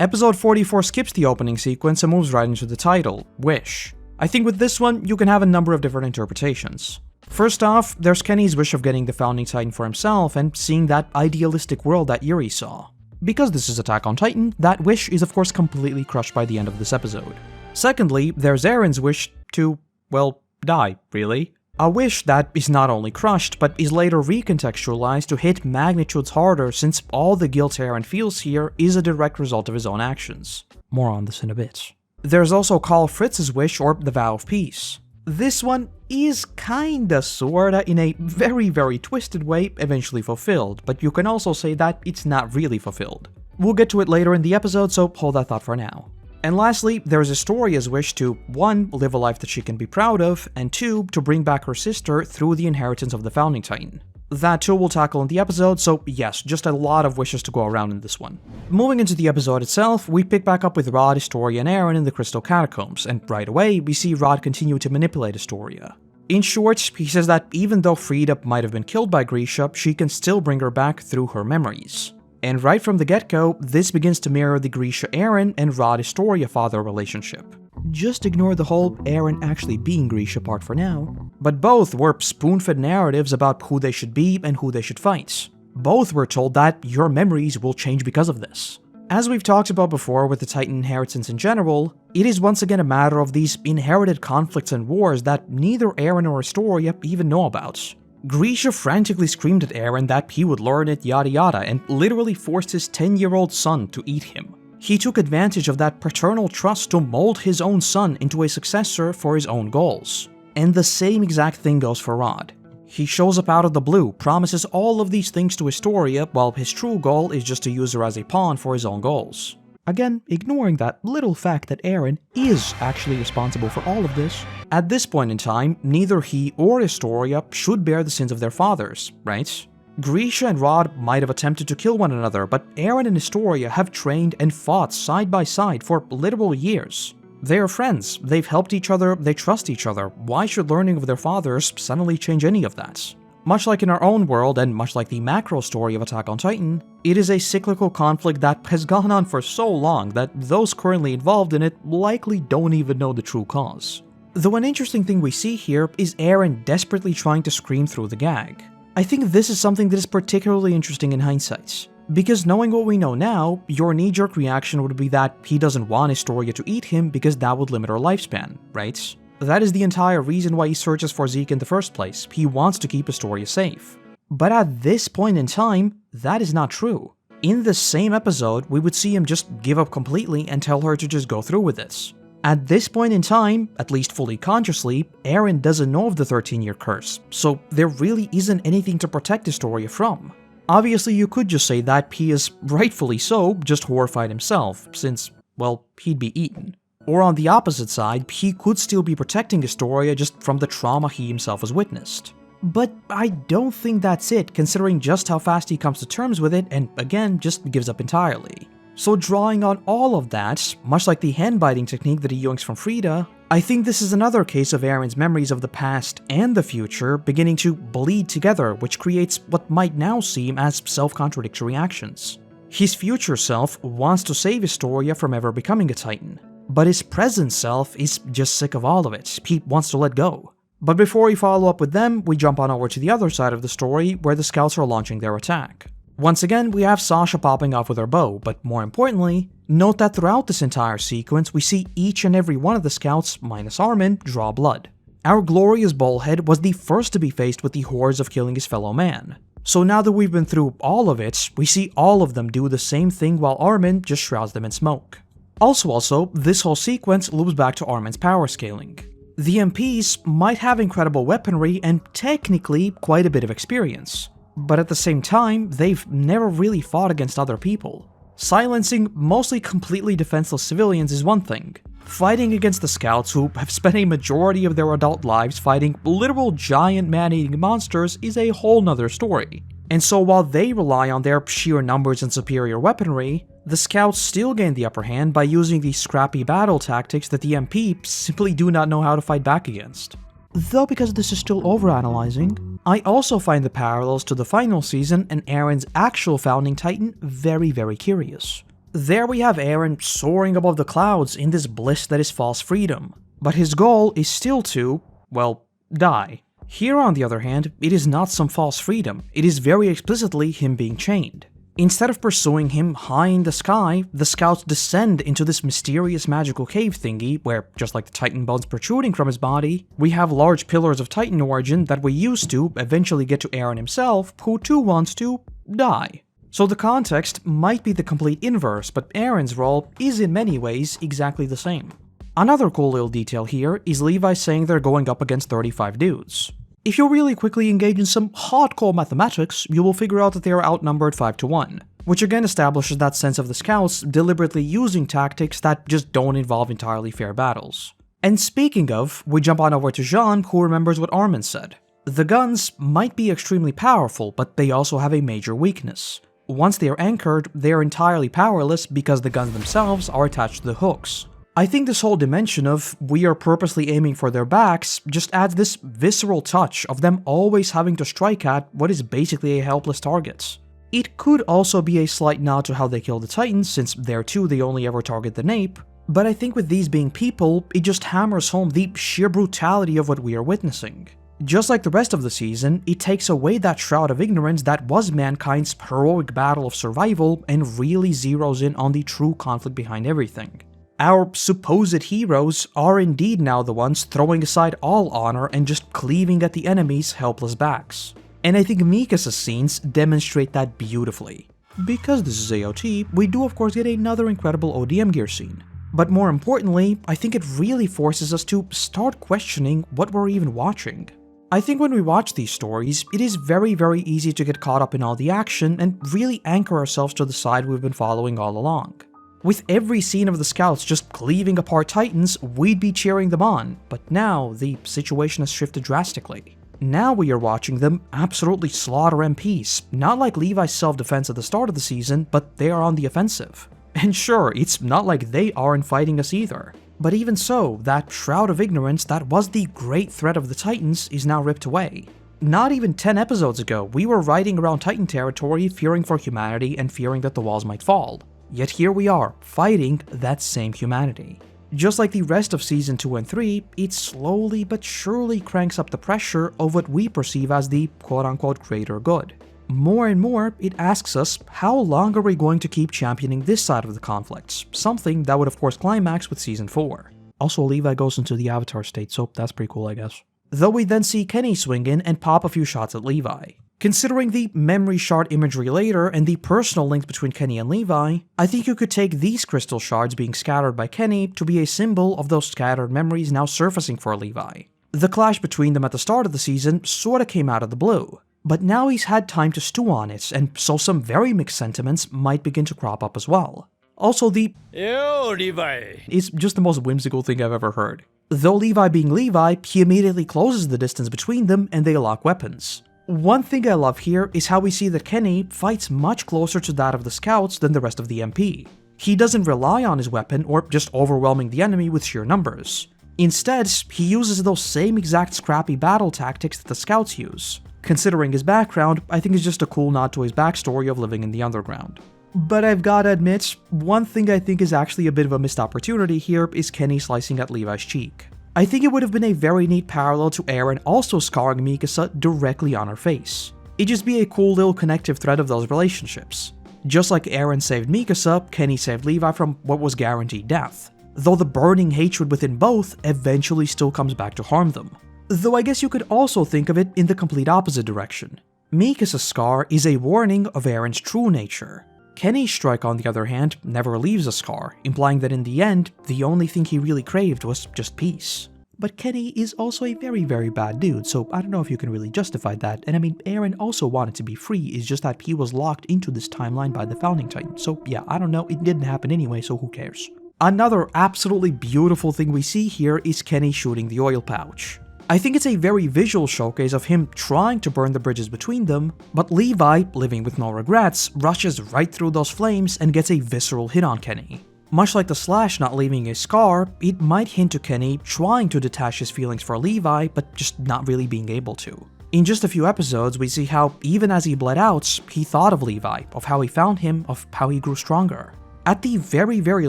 Episode 44 skips the opening sequence and moves right into the title, Wish. I think with this one, you can have a number of different interpretations. First off, there's Kenny's wish of getting the Founding Titan for himself and seeing that idealistic world that Yuri saw. Because this is Attack on Titan, that wish is of course completely crushed by the end of this episode. Secondly, there's Eren's wish to, well, die, really. A wish that is not only crushed, but is later recontextualized to hit magnitudes harder since all the guilt Eren feels here is a direct result of his own actions. More on this in a bit. There's also Karl Fritz's wish, or the Vow of Peace. This one is kinda sorta in a very twisted way eventually fulfilled, but you can also say that it's not really fulfilled. We'll get to it later in the episode, so hold that thought for now. And lastly, there's Historia's wish to 1. Live a life that she can be proud of, and 2. To bring back her sister through the inheritance of the Founding Titan. That too we'll tackle in the episode, so yes, just a lot of wishes to go around in this one. Moving into the episode itself, we pick back up with Rod, Historia, and Eren in the Crystal Catacombs, and right away we see Rod continue to manipulate Historia. In short, he says that even though Frida might have been killed by Grisha, she can still bring her back through her memories. And right from the get-go, this begins to mirror the Grisha-Eren and Rod-Historia father relationship. Just ignore the whole Eren actually being Grisha part for now. But both were spoon-fed narratives about who they should be and who they should fight. Both were told that your memories will change because of this. As we've talked about before with the Titan inheritance in general, it is once again a matter of these inherited conflicts and wars that neither Eren or Historia even know about. Grisha frantically screamed at Eren that he would learn it yada yada and literally forced his 10-year-old son to eat him. He took advantage of that paternal trust to mold his own son into a successor for his own goals. And the same exact thing goes for Rod. He shows up out of the blue, promises all of these things to Historia, while his true goal is just to use her as a pawn for his own goals. Again, ignoring that little fact that Eren is actually responsible for all of this. At this point in time, neither he or Historia should bear the sins of their fathers, right? Grisha and Rod might have attempted to kill one another, but Eren and Historia have trained and fought side by side for literal years. They are friends, they've helped each other, they trust each other. Why should learning of their fathers suddenly change any of that? Much like in our own world, and much like the macro story of Attack on Titan, it is a cyclical conflict that has gone on for so long that those currently involved in it likely don't even know the true cause. Though an interesting thing we see here is Eren desperately trying to scream through the gag. I think this is something that is particularly interesting in hindsight. Because knowing what we know now, your knee-jerk reaction would be that he doesn't want Historia to eat him because that would limit her lifespan, right? That is the entire reason why he searches for Zeke in the first place. He wants to keep Historia safe. But at this point in time, that is not true. In the same episode, we would see him just give up completely and tell her to just go through with this. At this point in time, at least fully consciously, Eren doesn't know of the 13-year curse, so there really isn't anything to protect Historia from. Obviously, you could just say that he is, rightfully so, just horrified himself, since, well, he'd be eaten. Or on the opposite side, he could still be protecting Historia just from the trauma he himself has witnessed. But I don't think that's it, considering just how fast he comes to terms with it and, again, just gives up entirely. So drawing on all of that, much like the hand-biting technique that he yoinks from Frida, I think this is another case of Eren's memories of the past and the future beginning to bleed together, which creates what might now seem as self-contradictory actions. His future self wants to save Historia from ever becoming a Titan, but his present self is just sick of all of it. He wants to let go. But before we follow up with them, we jump on over to the other side of the story, where the scouts are launching their attack. Once again, we have Sasha popping off with her bow, but more importantly, note that throughout this entire sequence, we see each and every one of the scouts, minus Armin, draw blood. Our glorious Bullhead was the first to be faced with the horrors of killing his fellow man. So now that we've been through all of it, we see all of them do the same thing while Armin just shrouds them in smoke. Also, this whole sequence loops back to Armin's power scaling. The MPs might have incredible weaponry and technically quite a bit of experience, but at the same time, they've never really fought against other people. Silencing mostly completely defenseless civilians is one thing. Fighting against the scouts who have spent a majority of their adult lives fighting literal giant man-eating monsters is a whole nother story. And so while they rely on their sheer numbers and superior weaponry, the scouts still gain the upper hand by using these scrappy battle tactics that the MP simply do not know how to fight back against. Though because this is still overanalyzing, I also find the parallels to the final season and Eren's actual founding titan very curious. There we have Eren soaring above the clouds in this bliss that is false freedom, but his goal is still to, well, die. Here on the other hand, it is not some false freedom, it is very explicitly him being chained. Instead of pursuing him high in the sky, the scouts descend into this mysterious magical cave thingy where, just like the Titan bones protruding from his body, we have large pillars of Titan origin that we use to eventually get to Eren himself, who too wants to die. So the context might be the complete inverse, but Eren's role is in many ways exactly the same. Another cool little detail here is Levi saying they're going up against 35 dudes. If you really quickly engage in some hardcore mathematics, you will figure out that they are outnumbered 5-1, which again establishes that sense of the scouts deliberately using tactics that just don't involve entirely fair battles. And speaking of, we jump on over to Jean, who remembers what Armin said. The guns might be extremely powerful, but they also have a major weakness. Once they are anchored, they are entirely powerless because the guns themselves are attached to the hooks. I think this whole dimension of we are purposely aiming for their backs just adds this visceral touch of them always having to strike at what is basically a helpless target. It could also be a slight nod to how they kill the Titans, since there too they only ever target the nape, but I think with these being people, it just hammers home the sheer brutality of what we are witnessing. Just like the rest of the season, it takes away that shroud of ignorance that was mankind's heroic battle of survival and really zeroes in on the true conflict behind everything. Our supposed heroes are indeed now the ones throwing aside all honor and just cleaving at the enemy's helpless backs. And I think Mikasa's scenes demonstrate that beautifully. Because this is AOT, we do of course get another incredible ODM gear scene. But more importantly, I think it really forces us to start questioning what we're even watching. I think when we watch these stories, it is very easy to get caught up in all the action and really anchor ourselves to the side we've been following all along. With every scene of the scouts just cleaving apart Titans, we'd be cheering them on, but now the situation has shifted drastically. Now we are watching them absolutely slaughter MPs, not like Levi's self-defense at the start of the season, but they are on the offensive. And sure, it's not like they aren't fighting us either. But even so, that shroud of ignorance that was the great threat of the Titans is now ripped away. Not even 10 episodes ago, we were riding around Titan territory fearing for humanity and fearing that the walls might fall. Yet here we are, fighting that same humanity. Just like the rest of Season 2 and 3, it slowly but surely cranks up the pressure of what we perceive as the quote-unquote greater good. More and more, it asks us, how long are we going to keep championing this side of the conflicts? Something that would of course climax with Season 4. Also, Levi goes into the Avatar state, so that's pretty cool, I guess. Though we then see Kenny swing in and pop a few shots at Levi. Considering the memory shard imagery later and the personal links between Kenny and Levi, I think you could take these crystal shards being scattered by Kenny to be a symbol of those scattered memories now surfacing for Levi. The clash between them at the start of the season sorta came out of the blue, but now he's had time to stew on it, and so some very mixed sentiments might begin to crop up as well. Also, the "Yo, Levi" is just the most whimsical thing I've ever heard. Though Levi being Levi, he immediately closes the distance between them and they lock weapons. One thing I love here is how we see that Kenny fights much closer to that of the scouts than the rest of the MP. He doesn't rely on his weapon or just overwhelming the enemy with sheer numbers. Instead, he uses those same exact scrappy battle tactics that the scouts use. Considering his background, I think it's just a cool nod to his backstory of living in the underground. But I've gotta admit, one thing I think is actually a bit of a missed opportunity here is Kenny slicing at Levi's cheek. I think it would have been a very neat parallel to Eren also scarring Mikasa directly on her face. It'd just be a cool little connective thread of those relationships. Just like Eren saved Mikasa, Kenny saved Levi from what was guaranteed death. Though the burning hatred within both eventually still comes back to harm them. Though I guess you could also think of it in the complete opposite direction. Mikasa's scar is a warning of Eren's true nature. Kenny's strike, on the other hand, never leaves a scar, implying that in the end, the only thing he really craved was just peace. But Kenny is also a very bad dude, so I don't know if you can really justify that, and I mean, Eren also wanted to be free, it's just that he was locked into this timeline by the Founding Titan, so yeah, I don't know, it didn't happen anyway, so who cares. Another absolutely beautiful thing we see here is Kenny shooting the oil pouch. I think it's a very visual showcase of him trying to burn the bridges between them, but Levi, living with no regrets, rushes right through those flames and gets a visceral hit on Kenny. Much like the slash not leaving a scar, it might hint to Kenny trying to detach his feelings for Levi, but just not really being able to. In just a few episodes, we see how, even as he bled out, he thought of Levi, of how he found him, of how he grew stronger. At the very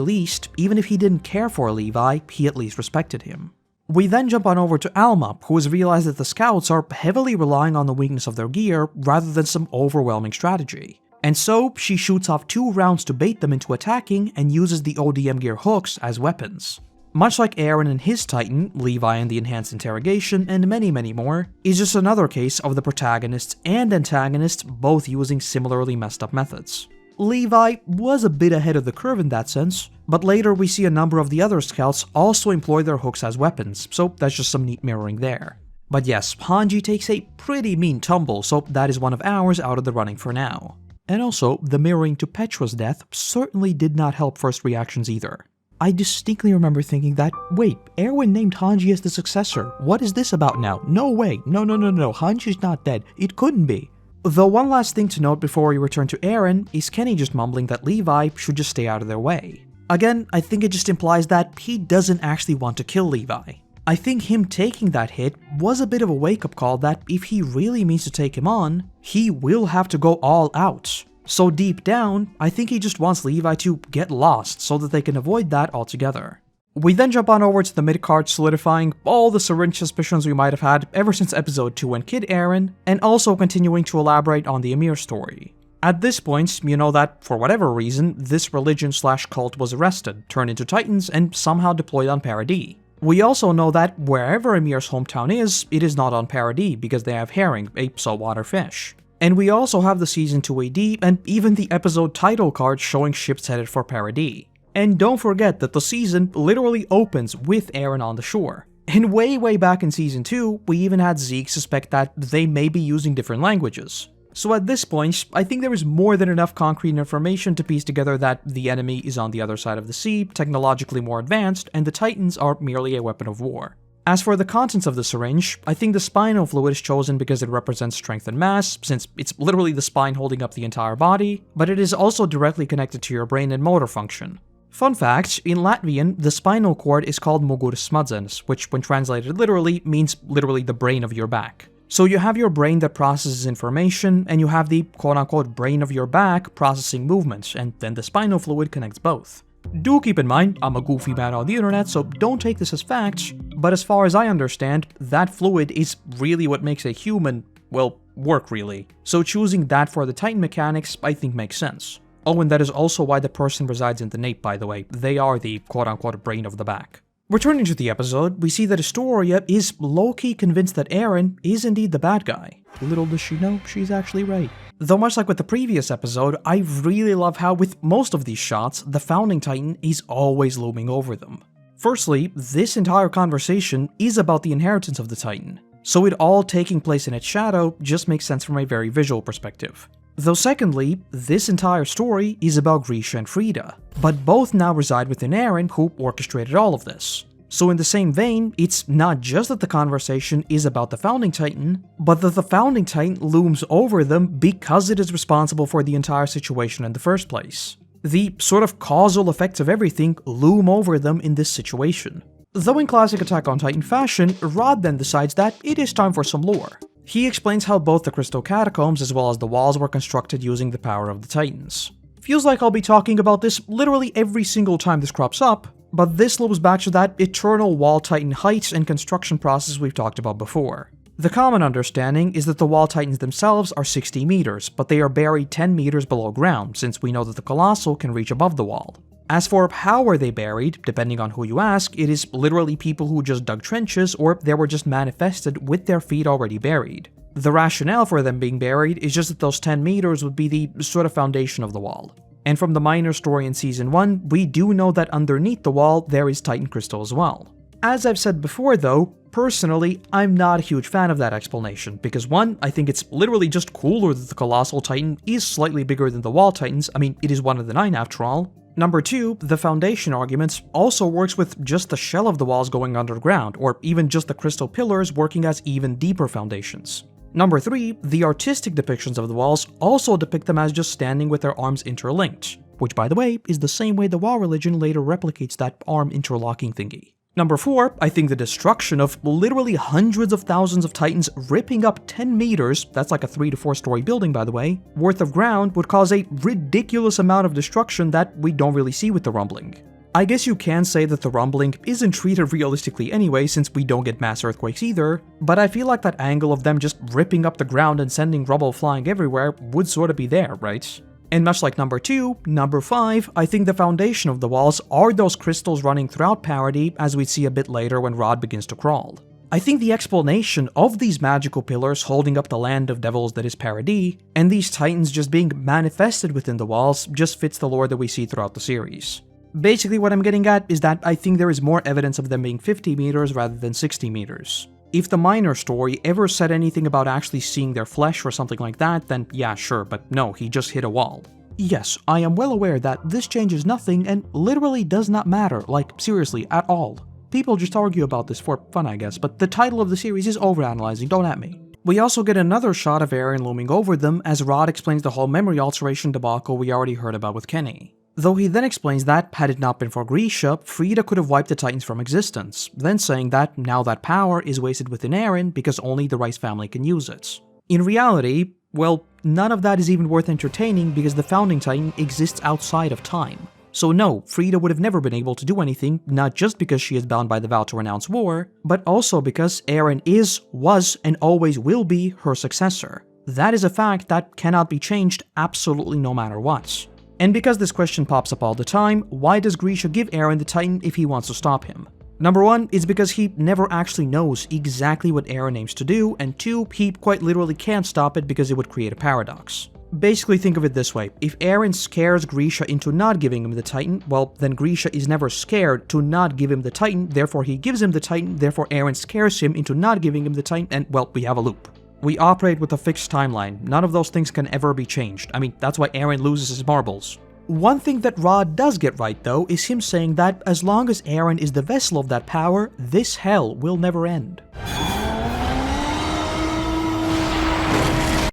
least, even if he didn't care for Levi, he at least respected him. We then jump on over to Alma, who has realized that the scouts are heavily relying on the weakness of their gear rather than some overwhelming strategy. And so, she shoots off 2 rounds to bait them into attacking and uses the ODM gear hooks as weapons. Much like Eren and his Titan, Levi and the Enhanced Interrogation, and many more, is just another case of the protagonists and antagonists both using similarly messed up methods. Levi was a bit ahead of the curve in that sense, but later we see a number of the other scouts also employ their hooks as weapons, so that's just some neat mirroring there. But yes, Hanji takes a pretty mean tumble, so that is one of ours out of the running for now. And also, the mirroring to Petra's death certainly did not help first reactions either. I distinctly remember thinking that, wait, Erwin named Hanji as the successor, what is this about now? No way, no, Hanji's not dead, it couldn't be. Though one last thing to note before we return to Eren is Kenny just mumbling that Levi should just stay out of their way. Again, I think it just implies that he doesn't actually want to kill Levi. I think him taking that hit was a bit of a wake-up call that if he really means to take him on, he will have to go all out. So deep down, I think he just wants Levi to get lost so that they can avoid that altogether. We then jump on over to the Midcard, solidifying all the Syringe suspicions we might have had ever since episode 2 and Kid Eren, and also continuing to elaborate on the Ymir story. At this point, you know that, for whatever reason, this religion/cult was arrested, turned into Titans, and somehow deployed on Paradis. We also know that wherever Ymir's hometown is, it is not on Paradis because they have herring, a saltwater fish. And we also have the Season 2 AD and even the episode title card showing ships headed for Paradis. And don't forget that the season literally opens with Eren on the shore. And way back in Season 2, we even had Zeke suspect that they may be using different languages. So at this point, I think there is more than enough concrete information to piece together that the enemy is on the other side of the sea, technologically more advanced, and the Titans are merely a weapon of war. As for the contents of the syringe, I think the spinal fluid is chosen because it represents strength and mass, since it's literally the spine holding up the entire body, but it is also directly connected to your brain and motor function. Fun fact, in Latvian, the spinal cord is called muguras smadzenes, which when translated literally means literally the brain of your back. So you have your brain that processes information, and you have the quote-unquote brain of your back processing movements, and then the spinal fluid connects both. Do keep in mind, I'm a goofy man on the internet, so don't take this as fact, but as far as I understand, that fluid is really what makes a human, well, work really. So choosing that for the Titan mechanics, I think makes sense. Oh, and that is also why the person resides in the nape, by the way. They are the quote-unquote brain of the back. Returning to the episode, we see that Historia is low-key convinced that Eren is indeed the bad guy. Little does she know, she's actually right. Though much like with the previous episode, I really love how with most of these shots, the Founding Titan is always looming over them. Firstly, this entire conversation is about the inheritance of the Titan, so it all taking place in its shadow just makes sense from a very visual perspective. Though secondly, this entire story is about Grisha and Frida, but both now reside within Eren, who orchestrated all of this. So in the same vein, it's not just that the conversation is about the Founding Titan, but that the Founding Titan looms over them because it is responsible for the entire situation in the first place. The sort of causal effects of everything loom over them in this situation. Though in classic Attack on Titan fashion, Rod then decides that it is time for some lore. He explains how both the crystal catacombs as well as the walls were constructed using the power of the Titans. Feels like I'll be talking about this literally every single time this crops up, but this loops back to that eternal wall Titan height and construction process we've talked about before. The common understanding is that the wall Titans themselves are 60 meters, but they are buried 10 meters below ground, since we know that the Colossal can reach above the wall. As for how are they buried, depending on who you ask, it is literally people who just dug trenches or they were just manifested with their feet already buried. The rationale for them being buried is just that those 10 meters would be the sort of foundation of the wall. And from the minor story in Season 1, we do know that underneath the wall there is Titan Crystal as well. As I've said before though, personally, I'm not a huge fan of that explanation, because one, I think it's literally just cooler that the Colossal Titan is slightly bigger than the Wall Titans, I mean, it is one of the 9 after all. Number 2, the foundation argument also works with just the shell of the walls going underground, or even just the crystal pillars working as even deeper foundations. Number 3, the artistic depictions of the walls also depict them as just standing with their arms interlinked, which by the way is the same way the Wall religion later replicates that arm interlocking thingy. Number 4, I think the destruction of literally hundreds of thousands of titans ripping up 10 meters, that's like a 3 to 4 story building by the way, worth of ground would cause a ridiculous amount of destruction that we don't really see with the rumbling. I guess you can say that the rumbling isn't treated realistically anyway since we don't get mass earthquakes either, but I feel like that angle of them just ripping up the ground and sending rubble flying everywhere would sort of be there, right? And much like number 2, number 5, I think the foundation of the walls are those crystals running throughout Parody, as we see a bit later when Rod begins to crawl. I think the explanation of these magical pillars holding up the land of devils that is Parody, and these titans just being manifested within the walls just fits the lore that we see throughout the series. Basically what I'm getting at is that I think there is more evidence of them being 50 meters rather than 60 meters. If the minor story ever said anything about actually seeing their flesh or something like that, then yeah, sure, but no, he just hit a wall. Yes, I am well aware that this changes nothing and literally does not matter, like seriously, at all. People just argue about this for fun, I guess, but the title of the series is Overanalyzing, don't at me. We also get another shot of Eren looming over them as Rod explains the whole memory alteration debacle we already heard about with Kenny. Though he then explains that, had it not been for Grisha, Frida could have wiped the Titans from existence, then saying that now that power is wasted within Eren because only the Rice family can use it. In reality, well, none of that is even worth entertaining because the Founding Titan exists outside of time. So no, Frida would have never been able to do anything, not just because she is bound by the vow to renounce war, but also because Eren is, was, and always will be her successor. That is a fact that cannot be changed absolutely no matter what. And because this question pops up all the time, why does Grisha give Eren the Titan if he wants to stop him? Number 1 is because he never actually knows exactly what Eren aims to do, and 2, he quite literally can't stop it because it would create a paradox. Basically think of it this way, if Eren scares Grisha into not giving him the Titan, well then Grisha is never scared to not give him the Titan, therefore he gives him the Titan, therefore Eren scares him into not giving him the Titan, and well, we have a loop. We operate with a fixed timeline, none of those things can ever be changed. I mean, that's why Eren loses his marbles. One thing that Rod does get right though is him saying that as long as Eren is the vessel of that power, this hell will never end.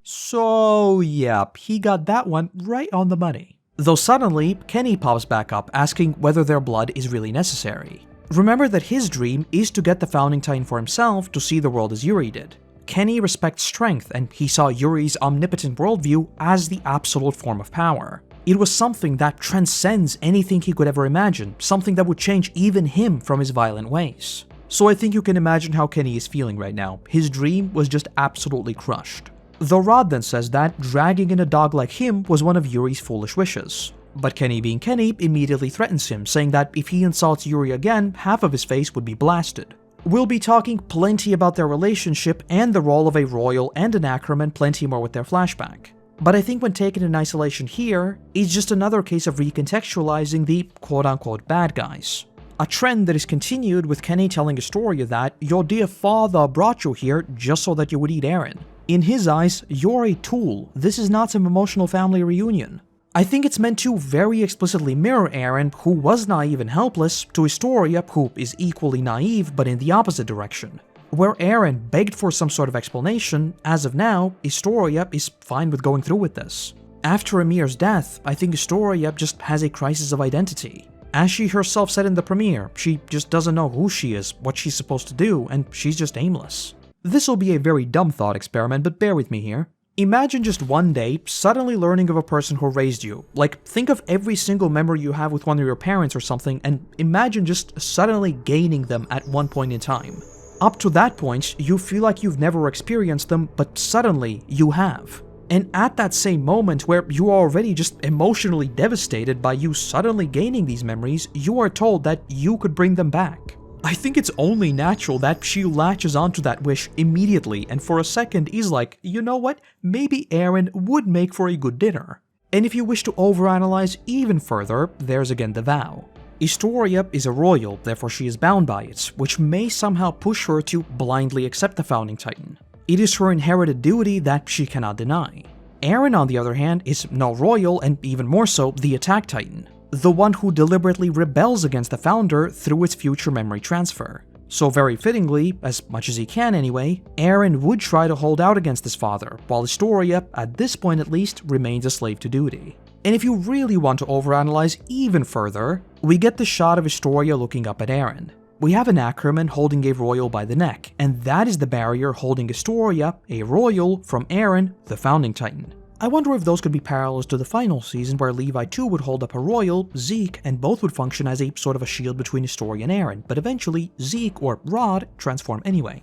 So yep, he got that one right on the money. Though suddenly, Kenny pops back up asking whether their blood is really necessary. Remember that his dream is to get the Founding Titan for himself to see the world as Yuri did. Kenny respects strength, and he saw Yuri's omnipotent worldview as the absolute form of power. It was something that transcends anything he could ever imagine, something that would change even him from his violent ways. So I think you can imagine how Kenny is feeling right now. His dream was just absolutely crushed. Though Rod then says that dragging in a dog like him was one of Yuri's foolish wishes. But Kenny being Kenny immediately threatens him, saying that if he insults Yuri again, half of his face would be blasted. We'll be talking plenty about their relationship and the role of a royal and an Ackerman plenty more with their flashback. But I think when taken in isolation here, it's just another case of recontextualizing the quote-unquote bad guys. A trend that is continued with Kenny telling Historia that your dear father brought you here just so that you would eat Eren. In his eyes, you're a tool, this is not some emotional family reunion. I think it's meant to very explicitly mirror Eren, who was naive and helpless, to Historia, who is equally naive but in the opposite direction. Where Eren begged for some sort of explanation, as of now, Historia is fine with going through with this. After Emir's death, I think Historia just has a crisis of identity. As she herself said in the premiere, she just doesn't know who she is, what she's supposed to do, and she's just aimless. This'll be a very dumb thought experiment, but bear with me here. Imagine just one day suddenly learning of a person who raised you. Like, think of every single memory you have with one of your parents or something, and imagine just suddenly gaining them at one point in time. Up to that point, you feel like you've never experienced them, but suddenly you have. And at that same moment where you are already just emotionally devastated by you suddenly gaining these memories, you are told that you could bring them back. I think it's only natural that she latches onto that wish immediately and for a second is like, you know what, maybe Eren would make for a good dinner. And if you wish to overanalyze even further, there's again the vow. Historia is a royal, therefore she is bound by it, which may somehow push her to blindly accept the Founding Titan. It is her inherited duty that she cannot deny. Eren, on the other hand, is no royal and even more so the Attack Titan, the one who deliberately rebels against the Founder through its future memory transfer. So very fittingly, as much as he can anyway, Eren would try to hold out against his father, while Historia, at this point at least, remains a slave to duty. And if you really want to overanalyze even further, we get the shot of Historia looking up at Eren. we have an Ackerman holding a royal by the neck, and that is the barrier holding Historia, a royal, from Eren, the Founding Titan. I wonder if those could be parallels to the final season where Levi too would hold up a royal, Zeke, and both would function as a sort of a shield between Historia and Eren, but eventually Zeke, or Rod, transform anyway.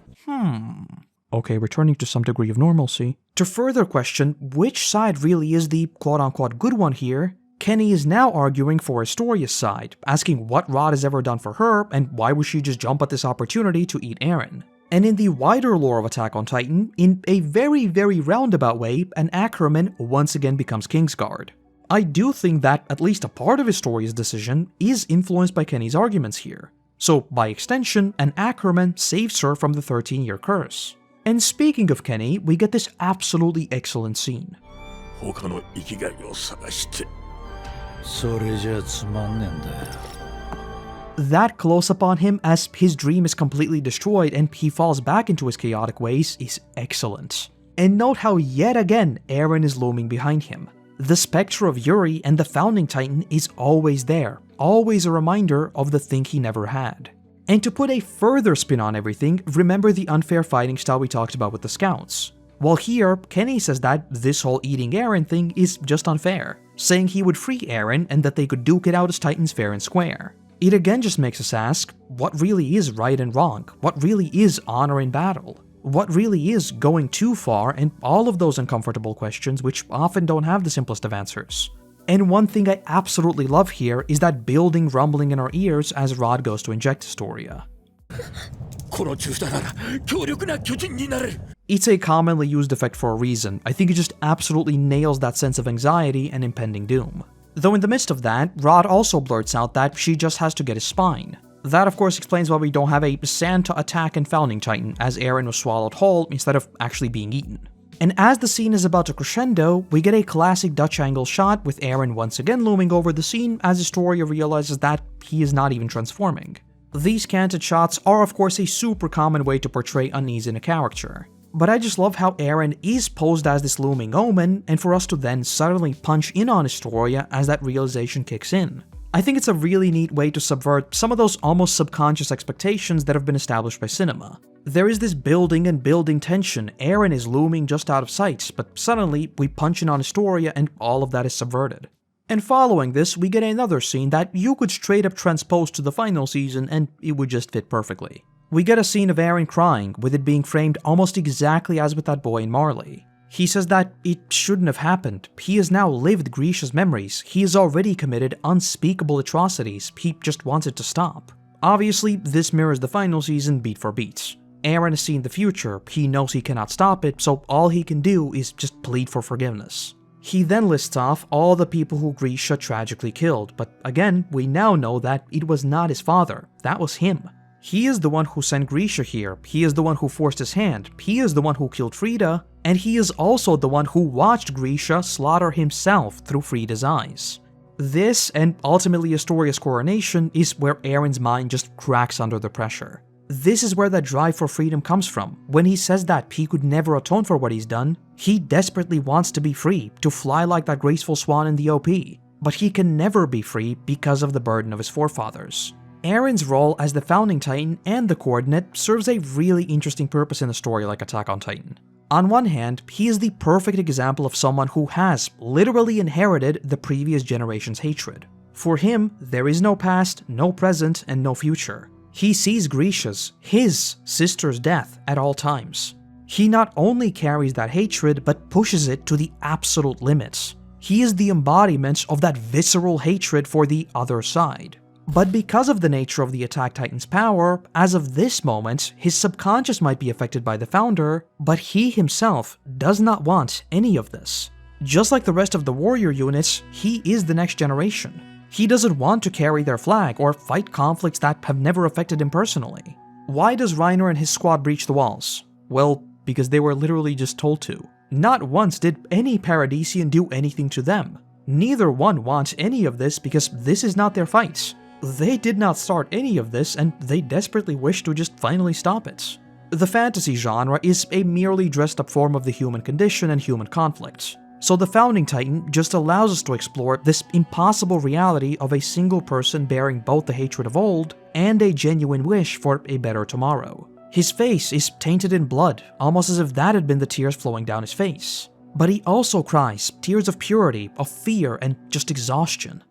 Okay, returning to some degree of normalcy. To further question which side really is the quote-unquote good one here, Kenny is now arguing for Historia's side, asking what Rod has ever done for her and why would she just jump at this opportunity to eat Eren. And in the wider lore of Attack on Titan, in a very, very roundabout way, an Ackerman once again becomes Kingsguard. I do think that at least a part of Historia's decision is influenced by Kenny's arguments here. So, by extension, an Ackerman saves her from the 13-year curse. And speaking of Kenny, we get this absolutely excellent scene. That close-up on him as his dream is completely destroyed and he falls back into his chaotic ways is excellent. And note how yet again Eren is looming behind him. The specter of Yuri and the Founding Titan is always there, always a reminder of the thing he never had. And to put a further spin on everything, remember the unfair fighting style we talked about with the scouts. Well here, Kenny says that this whole eating Eren thing is just unfair, saying he would free Eren and that they could duke it out as Titans fair and square. It again just makes us ask, what really is right and wrong? What really is honor in battle? What really is going too far? And all of those uncomfortable questions which often don't have the simplest of answers. And one thing I absolutely love here is that building rumbling in our ears as Rod goes to inject Historia. It's a commonly used effect for a reason. I think it just absolutely nails that sense of anxiety and impending doom. Though in the midst of that, Rod also blurts out that she just has to get his spine. That of course explains why we don't have a Santa attack in Founding Titan, as Eren was swallowed whole instead of actually being eaten. And as the scene is about to crescendo, we get a classic Dutch angle shot with Eren once again looming over the scene as Historia realizes that he is not even transforming. These canted shots are of course a super common way to portray unease in a character. But I just love how Eren is posed as this looming omen, and for us to then suddenly punch in on Historia as that realization kicks in. I think it's a really neat way to subvert some of those almost subconscious expectations that have been established by cinema. There is this building and building tension, Eren is looming just out of sight, but suddenly we punch in on Historia and all of that is subverted. And following this, we get another scene that you could straight up transpose to the final season and it would just fit perfectly. We get a scene of Eren crying, with it being framed almost exactly as with that boy in Marley. He says that it shouldn't have happened. He has now lived Grisha's memories. He has already committed unspeakable atrocities. He just wants it to stop. Obviously, this mirrors the final season beat for beat. Eren has seen the future. He knows he cannot stop it, so all he can do is just plead for forgiveness. He then lists off all the people who Grisha tragically killed, but again, we now know that it was not his father. That was him. He is the one who sent Grisha here, he is the one who forced his hand, he is the one who killed Frida, and he is also the one who watched Grisha slaughter himself through Frida's eyes. This, and ultimately Historia's coronation, is where Eren's mind just cracks under the pressure. This is where that drive for freedom comes from. When he says that he could never atone for what he's done, he desperately wants to be free, to fly like that graceful swan in the OP. But he can never be free because of the burden of his forefathers. Eren's role as the Founding Titan and the Coordinate serves a really interesting purpose in a story like Attack on Titan. On one hand, he is the perfect example of someone who has literally inherited the previous generation's hatred. For him, there is no past, no present, and no future. He sees Grisha's, his sister's death at all times. He not only carries that hatred, but pushes it to the absolute limits. He is the embodiment of that visceral hatred for the other side. But because of the nature of the Attack Titan's power, as of this moment, his subconscious might be affected by the Founder, but he himself does not want any of this. Just like the rest of the warrior units, he is the next generation. He doesn't want to carry their flag or fight conflicts that have never affected him personally. Why does Reiner and his squad breach the walls? Well, because they were literally just told to. Not once did any Paradisian do anything to them. Neither one wants any of this because this is not their fight. They did not start any of this, and they desperately wish to just finally stop it. The fantasy genre is a merely dressed up form of the human condition and human conflict. So the Founding Titan just allows us to explore this impossible reality of a single person bearing both the hatred of old and a genuine wish for a better tomorrow. His face is tainted in blood, almost as if that had been the tears flowing down his face. But he also cries tears of purity, of fear, and just exhaustion.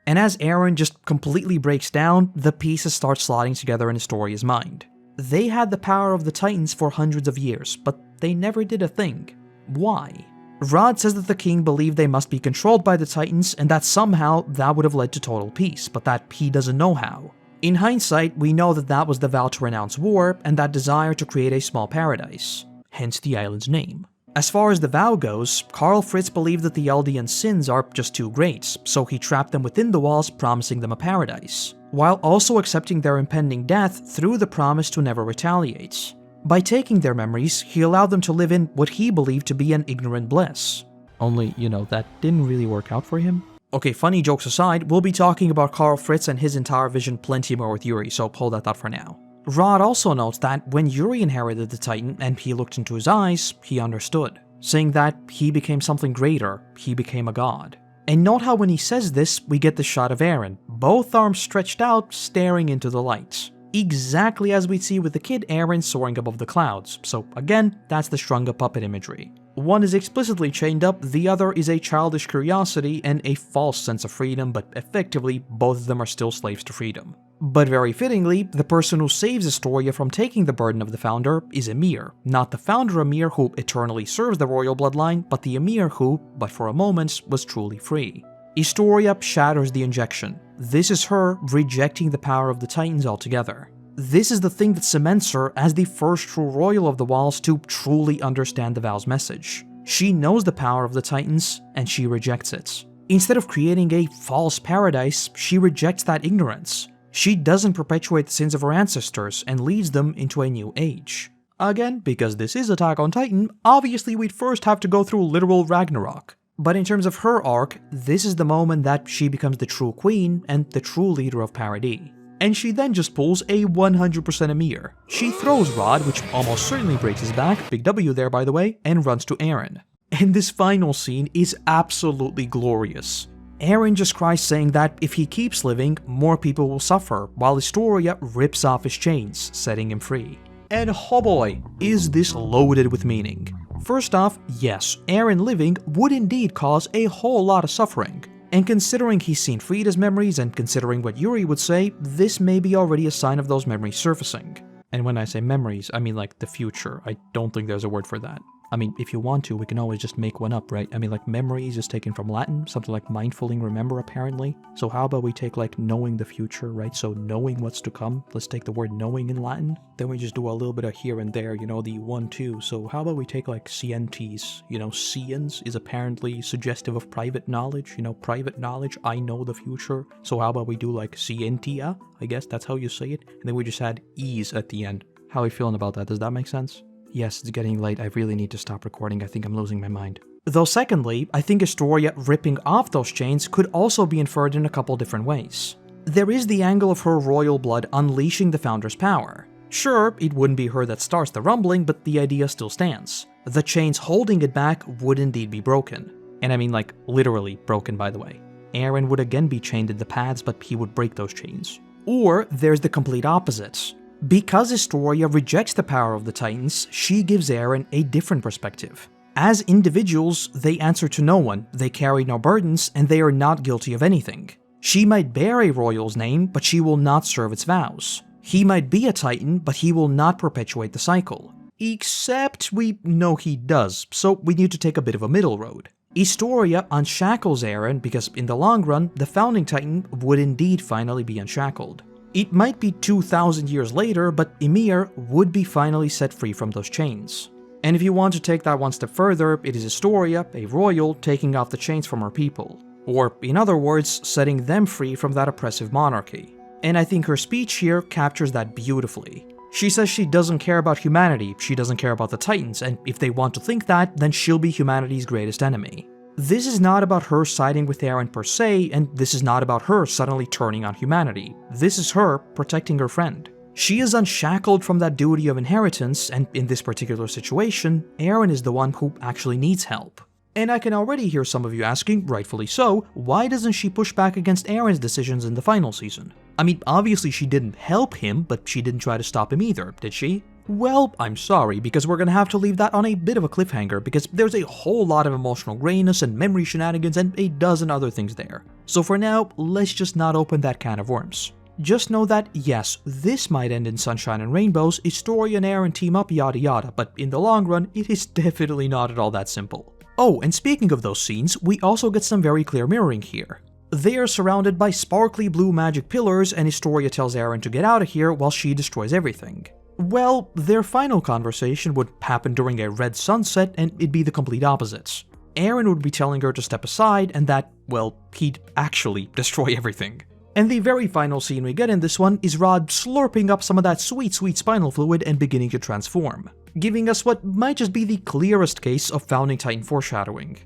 And as Eren just completely breaks down, the pieces start slotting together in Historia's mind. They had the power of the Titans for hundreds of years, but they never did a thing. Why? Rod says that the king believed they must be controlled by the Titans and that somehow that would have led to total peace, but that he doesn't know how. In hindsight, we know that that was the vow to renounce war and that desire to create a small paradise, hence the island's name. As far as the vow goes, Karl Fritz believed that the Eldians' sins are just too great, so he trapped them within the walls, promising them a paradise, while also accepting their impending death through the promise to never retaliate. By taking their memories, he allowed them to live in what he believed to be an ignorant bliss. Only, that didn't really work out for him. Okay, funny jokes aside, we'll be talking about Karl Fritz and his entire vision plenty more with Yuri, so hold that thought for now. Rod also notes that when Yuri inherited the Titan and he looked into his eyes, he understood, saying that he became something greater, he became a god. And note how when he says this, we get the shot of Eren, both arms stretched out, staring into the light. Exactly as we'd see with the kid Eren soaring above the clouds, so again, that's the Shrunga puppet imagery. One is explicitly chained up, the other is a childish curiosity and a false sense of freedom, but effectively, both of them are still slaves to freedom. But very fittingly, the person who saves Historia from taking the burden of the Founder is Ymir, not the Founder Ymir who eternally serves the royal bloodline, but the Ymir who, but for a moment, was truly free. Historia shatters the injection. This is her rejecting the power of the Titans altogether. This is the thing that cements her as the first true royal of the Walls to truly understand the vow's message. She knows the power of the Titans, and she rejects it. Instead of creating a false paradise, she rejects that ignorance. She doesn't perpetuate the sins of her ancestors and leads them into a new age. Again, because this is Attack on Titan, obviously we'd first have to go through literal Ragnarok. But in terms of her arc, this is the moment that she becomes the true queen and the true leader of Paradis. And she then just pulls a 100% Ymir. She throws Rod, which almost certainly breaks his back, big W there by the way, and runs to Eren. And this final scene is absolutely glorious. Eren just cries saying that if he keeps living, more people will suffer, while Historia rips off his chains, setting him free. And oh boy, is this loaded with meaning. First off, yes, Eren living would indeed cause a whole lot of suffering. And considering he's seen Frida's memories and considering what Yuri would say, this may be already a sign of those memories surfacing. And when I say memories, I mean like the future. I don't think there's a word for that. I mean, if you want to, we can always just make one up, right? I mean, like, memories is taken from Latin, something like mindfully remember, apparently. So how about we take, like, knowing the future, right? So knowing what's to come, let's take the word knowing in Latin. Then we just do a little bit of here and there, the 1, 2. So how about we take, like, scientes, science is apparently suggestive of private knowledge, private knowledge, I know the future. So how about we do, like, scientia? I guess that's how you say it. And then we just add ease at the end. How are you feeling about that? Does that make sense? Yes, it's getting late, I really need to stop recording, I think I'm losing my mind. Though secondly, I think Historia ripping off those chains could also be inferred in a couple different ways. There is the angle of her royal blood unleashing the Founder's power. Sure, it wouldn't be her that starts the rumbling, but the idea still stands. The chains holding it back would indeed be broken. And I mean like, literally broken by the way. Eren would again be chained in the paths, but he would break those chains. Or there's the complete opposite. Because Historia rejects the power of the Titans, she gives Eren a different perspective. As individuals, they answer to no one, they carry no burdens, and they are not guilty of anything. She might bear a royal's name, but she will not serve its vows. He might be a Titan, but he will not perpetuate the cycle. Except we know he does, so we need to take a bit of a middle road. Historia unshackles Eren because in the long run, the Founding Titan would indeed finally be unshackled. It might be 2,000 years later, but Ymir would be finally set free from those chains. And if you want to take that one step further, it is Historia, a royal, taking off the chains from her people. Or, in other words, setting them free from that oppressive monarchy. And I think her speech here captures that beautifully. She says she doesn't care about humanity, she doesn't care about the Titans, and if they want to think that, then she'll be humanity's greatest enemy. This is not about her siding with Eren per se, and this is not about her suddenly turning on humanity. This is her protecting her friend. She is unshackled from that duty of inheritance, and in this particular situation, Eren is the one who actually needs help. And I can already hear some of you asking, rightfully so, why doesn't she push back against Eren's decisions in the final season? I mean, obviously she didn't help him, but she didn't try to stop him either, did she? Well, I'm sorry, because we're gonna have to leave that on a bit of a cliffhanger, because there's a whole lot of emotional grayness and memory shenanigans and a dozen other things there. So for now, let's just not open that can of worms. Just know that, yes, this might end in sunshine and rainbows, Historia and Eren team up yada yada, but in the long run, it is definitely not at all that simple. Oh, and speaking of those scenes, we also get some very clear mirroring here. They are surrounded by sparkly blue magic pillars, and Historia tells Eren to get out of here while she destroys everything. Well, their final conversation would happen during a red sunset, and it'd be the complete opposites. Eren would be telling her to step aside, and that, well, he'd actually destroy everything. And the very final scene we get in this one is Rod slurping up some of that sweet spinal fluid and beginning to transform, giving us what might just be the clearest case of Founding Titan foreshadowing.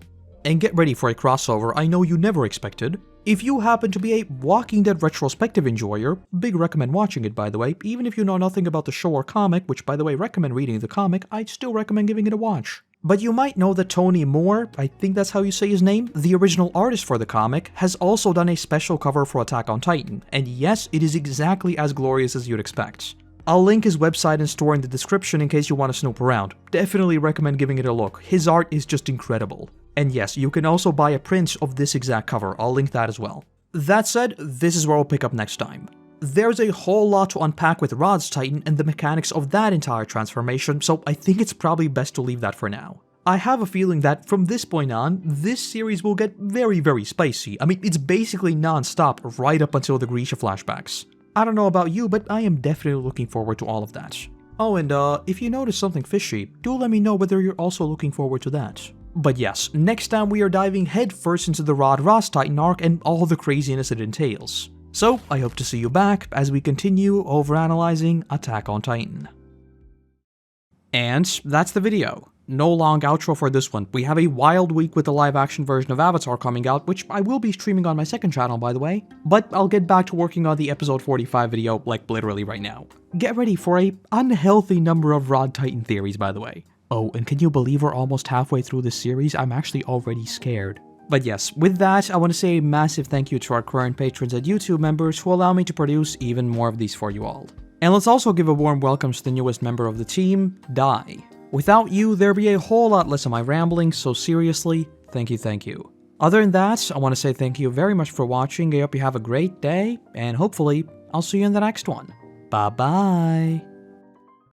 And get ready for a crossover I know you never expected. If you happen to be a Walking Dead retrospective enjoyer, big recommend watching it by the way, even if you know nothing about the show or comic, which by the way recommend reading the comic, I'd still recommend giving it a watch. But you might know that Tony Moore, I think that's how you say his name, the original artist for the comic, has also done a special cover for Attack on Titan, and yes, it is exactly as glorious as you'd expect. I'll link his website and store in the description in case you want to snoop around. Definitely recommend giving it a look, his art is just incredible. And yes, you can also buy a print of this exact cover, I'll link that as well. That said, this is where we'll pick up next time. There's a whole lot to unpack with Rod's Titan and the mechanics of that entire transformation, so I think it's probably best to leave that for now. I have a feeling that from this point on, this series will get very spicy. I mean, it's basically non-stop right up until the Grisha flashbacks. I don't know about you, but I am definitely looking forward to all of that. Oh, and if you notice something fishy, do let me know whether you're also looking forward to that. But yes, next time we are diving headfirst into the Rod-Ross Titan arc and all the craziness it entails. So, I hope to see you back as we continue overanalyzing Attack on Titan. And that's the video. No long outro for this one. We have a wild week with the live-action version of Avatar coming out, which I will be streaming on my second channel, by the way. But I'll get back to working on the episode 45 video, like literally right now. Get ready for a unhealthy number of Rod Titan theories, by the way. Oh, and can you believe we're almost halfway through this series? I'm actually already scared. But yes, with that, I want to say a massive thank you to our current patrons and YouTube members who allow me to produce even more of these for you all. And let's also give a warm welcome to the newest member of the team, Dai. Without you, there'd be a whole lot less of my rambling, so seriously, thank you. Other than that, I want to say thank you very much for watching, I hope you have a great day, and hopefully, I'll see you in the next one. Bye bye!